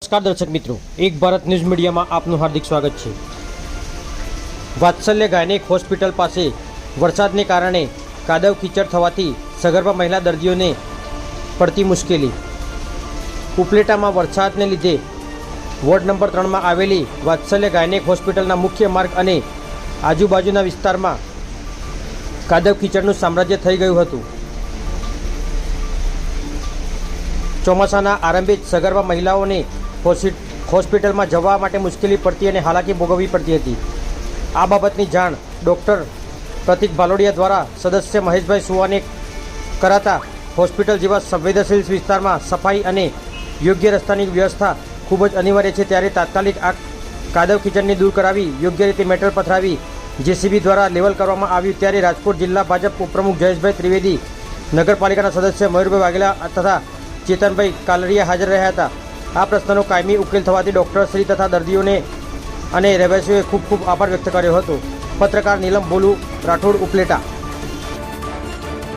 નમસ્કાર દર્શક મિત્રો, એક ભારત ન્યૂઝ મીડિયામાં આપનું હાર્દિક સ્વાગત છે। વાત્સલ્ય ગાયનેક હોસ્પિટલ પાસે વરસાદને કારણે કાદવ કીચડ થવાથી સગર્ભા મહિલા દર્દીઓને પડતી મુશ્કેલી। ઉપલેટામાં વરસાદને લીધે વોર્ડ નંબર 3માં આવેલી વાત્સલ્ય ગાયનેક હોસ્પિટલના મુખ્ય માર્ગ અને આજુબાજુના વિસ્તારમાં કાદવ કીચડનું સામ્રાજ્ય થઈ ગયું હતું। ચોમાસાના આરંભે જ સગર્ભા મહિલાઓને હોસ્પિટલમાં જવા માટે મુશ્કેલી પડતી અને હાલાકી ભોગવવી પડતી હતી। આ બાબતની જાણ ડૉક્ટર પ્રતિક ભાલોડિયા દ્વારા સદસ્ય મહેશભાઈ સુવાને કરાતા હોસ્પિટલ જેવા સંવેદનશીલ વિસ્તારમાં સફાઈ અને યોગ્ય રસ્તાની વ્યવસ્થા ખૂબ જ અનિવાર્ય છે, ત્યારે તાત્કાલિક આ કાદવ કીચડને દૂર કરાવી યોગ્ય રીતે મેટલ પથરાવી જેસીબી દ્વારા લેવલ કરવામાં આવ્યું। ત્યારે રાજકોટ જિલ્લા ભાજપ ઉપપ્રમુખ જયેશભાઈ ત્રિવેદી, નગરપાલિકાના સદસ્ય મયુરભાઈ વાઘેલા તથા ચેતનભાઈ કાલરિયા હાજર રહ્યા હતા। આ પ્રશ્નનો કાયમી ઉકેલ થવાથી ડૉક્ટરશ્રી તથા દર્દીઓને અને રહેવાસીઓએ ખૂબ ખૂબ આભાર વ્યક્ત કર્યો હતો। પત્રકાર નીલમ બોલુ રાઠોડ, ઉપલેટા।